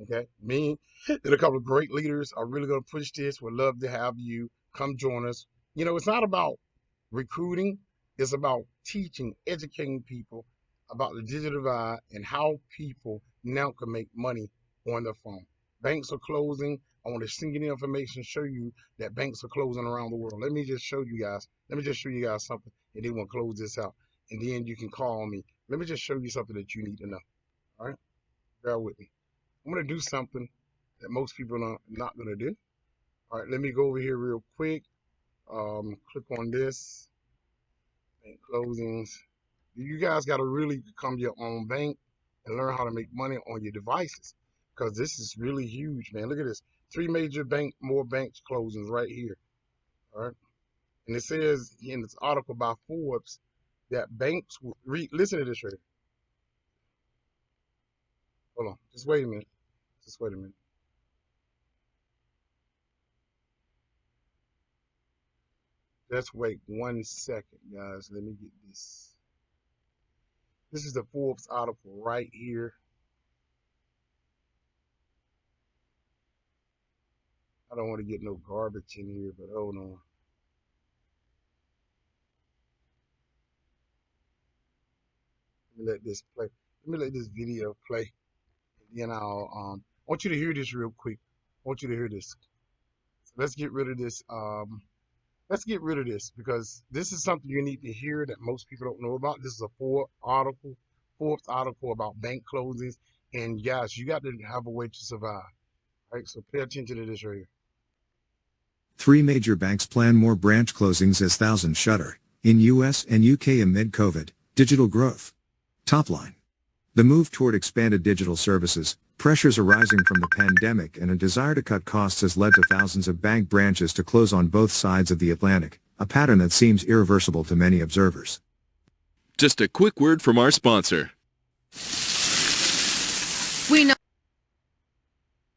S10: Okay, me and a couple of great leaders are really going to push this. We'd love to have you come join us. You know, it's not about Recruiting is about teaching, educating people about the digital divide and how people now can make money on their phone. Banks are closing. I want to send you the information, show you that banks are closing around the world. Let me just show you guys. Let me just show you guys something, and then we'll close this out. And then you can call me. Let me just show you something that you need to know. All right? Bear with me. I'm going to do something that most people are not going to do. All right, let me go over here real quick. Click on this. Bank closings. You guys got to really become your own bank and learn how to make money on your devices, because this is really huge, man. Look at this. 3 major more banks closings right here. All right. And it says in this article by Forbes that banks will listen to this right here. Hold on. Just wait a minute. Just wait a minute. Just wait 1 second, guys. Let me get this. This is the Forbes article right here. I don't want to get no garbage in here, but hold on. Let me let this play. Let me let this video play. And then I want you to hear this real quick. I want you to hear this. So let's get rid of this. Let's get rid of this, because this is something you need to hear that most people don't know about. This is a Forbes article about bank closings. And guys, you got to have a way to survive. All right, so pay attention to this right here.
S11: 3 major banks plan more branch closings as thousands shutter in US and UK amid COVID digital growth. Top line. The move toward expanded digital services, pressures arising from the pandemic, and a desire to cut costs has led to thousands of bank branches to close on both sides of the Atlantic, a pattern that seems irreversible to many observers.
S12: Just a quick word from our sponsor.
S11: We know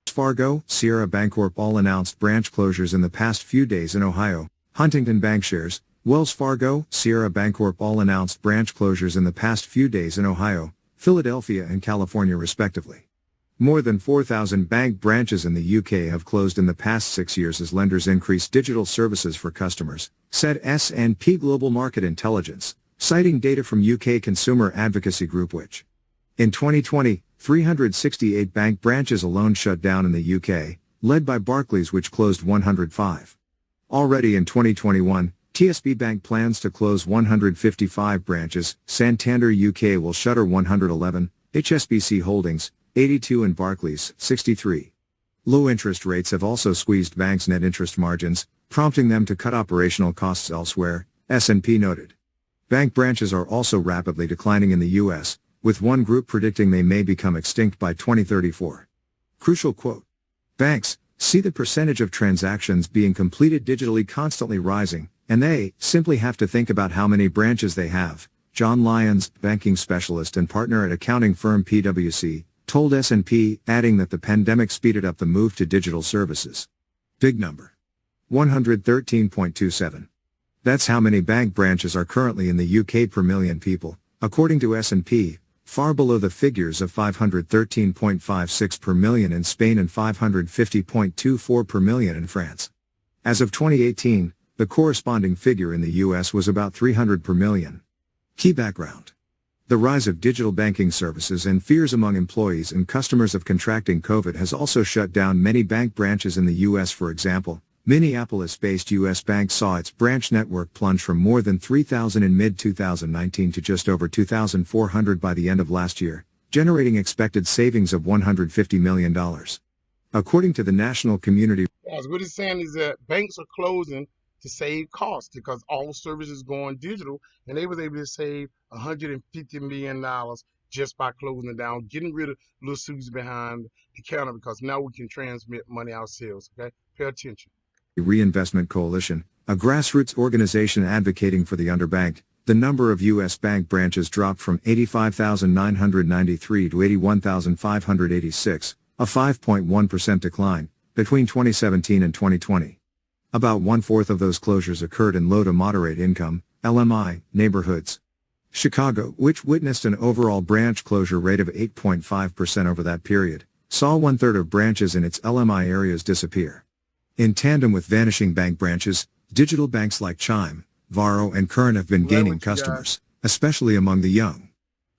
S11: Fargo, Sierra Bancorp all announced branch closures in the past few days in Ohio. Huntington Bancshares, Wells Fargo, Sierra Bancorp all announced branch closures in the past few days in Ohio, Philadelphia and California respectively. More than 4,000 bank branches in the UK have closed in the past 6 years as lenders increase digital services for customers, said S&P Global Market Intelligence, citing data from UK consumer advocacy group which. In 2020, 368 bank branches alone shut down in the UK, led by Barclays which closed 105. Already in 2021, TSB Bank plans to close 155 branches, Santander UK will shutter 111, HSBC Holdings, 82 and Barclays, 63. Low interest rates have also squeezed banks' net interest margins, prompting them to cut operational costs elsewhere, S&P noted. Bank branches are also rapidly declining in the US, with one group predicting they may become extinct by 2034. Crucial quote. Banks see the percentage of transactions being completed digitally constantly rising, and they simply have to think about how many branches they have, John Lyons, banking specialist and partner at accounting firm PwC, told S&P, adding that the pandemic speeded up the move to digital services. Big number. 113.27. That's how many bank branches are currently in the UK per million people, according to S&P, far below the figures of 513.56 per million in Spain and 550.24 per million in France. As of 2018, the corresponding figure in the US was about 300 per million. Key background. The rise of digital banking services and fears among employees and customers of contracting COVID has also shut down many bank branches in the US. For example, Minneapolis-based US Bank saw its branch network plunge from more than 3,000 in mid-2019 to just over 2,400 by the end of last year, generating expected savings of $150 million. According to the National Community.
S10: Guys, what it's saying is that banks are closing to save costs because all services going digital, and they was able to save $150 million just by closing it down, getting rid of little Susie behind the counter, because now we can transmit money ourselves, okay? Pay attention.
S11: Reinvestment Coalition, a grassroots organization advocating for the underbanked, the number of U.S. bank branches dropped from 85,993 to 81,586, a 5.1% decline, between 2017 and 2020. About one-fourth of those closures occurred in low to moderate income, LMI, neighborhoods. Chicago, which witnessed an overall branch closure rate of 8.5% over that period, saw one-third of branches in its LMI areas disappear. In tandem with vanishing bank branches, digital banks like Chime, Varo, and Current have been
S10: Right
S11: gaining
S10: with you guys.
S11: customers, especially among the young.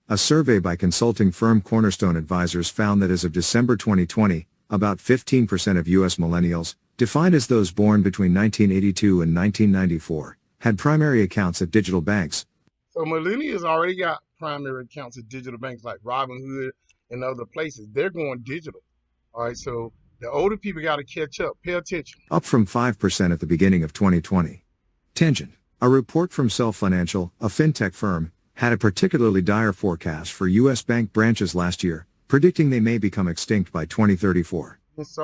S11: A survey by consulting firm Cornerstone Advisors found that as of December 2020, about 15% of U.S. millennials, defined as those born between 1982 and 1994, had primary accounts at digital banks.
S10: So millennials already got primary accounts at digital banks like Robinhood and other places. They're going digital. All right, so the older people got to catch up. Pay attention.
S11: Up from 5% at the beginning of 2020. Tangent. A report from Self Financial, a fintech firm, had a particularly dire forecast for U.S. bank branches last year, predicting they may become extinct by 2034.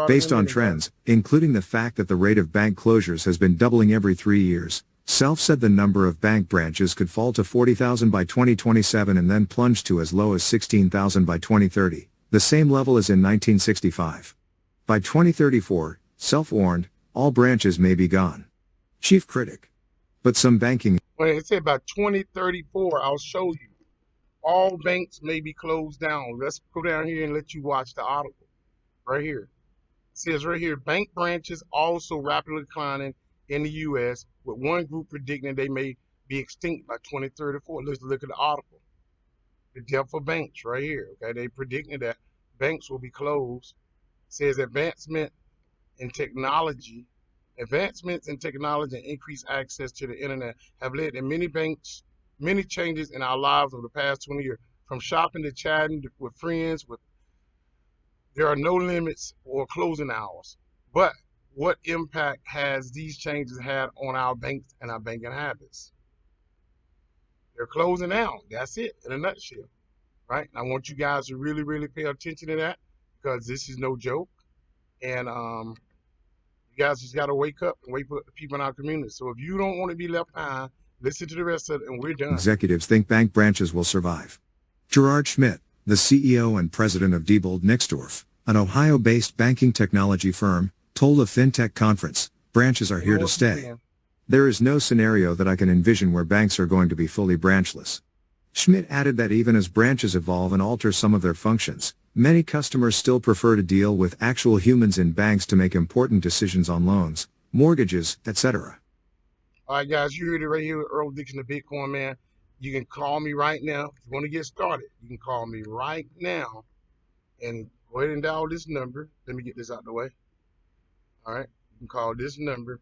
S11: Based on trends, including the fact that the rate of bank closures has been doubling every 3 years, Self said the number of bank branches could fall to 40,000 by 2027 and then plunge to as low as 16,000 by 2030, the same level as in 1965. By 2034, Self warned, all branches may be gone. Chief critic. But some banking...
S10: When it said by 2034, I'll show you. All banks may be closed down. Let's go down here and let you watch the article. Right here. It says right here, bank branches also rapidly declining in the U.S., with one group predicting they may be extinct by 2034. Let's look at the article. The death of banks right here. Okay, they predicting that banks will be closed. It says advancements in technology and increased access to the internet have led to many changes in our lives over the past 20 years. From shopping to chatting with friends, there are no limits or closing hours. But what impact has these changes had on our banks and our banking habits? They're closing down. That's it in a nutshell, right? I want you guys to really, really pay attention to that, because this is no joke. And you guys just got to wake up and wake up the people in our community. So if you don't want to be left behind, listen to the rest of it, and we're done.
S11: Executives think bank branches will survive. Gerard Schmidt, the CEO and president of Diebold Nixdorf, an Ohio-based banking technology firm, told a fintech conference, branches are here to stay. There is no scenario that I can envision where banks are going to be fully branchless. Schmidt added that even as branches evolve and alter some of their functions, many customers still prefer to deal with actual humans in banks to make important decisions on loans, mortgages, etc.
S10: All right, guys, you heard it right here with Earl Dixon, the Bitcoin man. You can call me right now. If you want to get started, you can call me right now and go ahead and dial this number. Let me get this out of the way. All right, you can call this number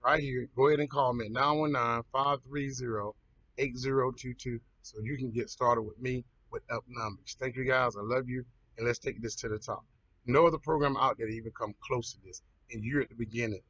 S10: right here. Go ahead and call me at 919-530-8022 so you can get started with me with Uptomix. Thank you, guys. I love you, and let's take this to the top. No other program out there that even come close to this, and you're at the beginning.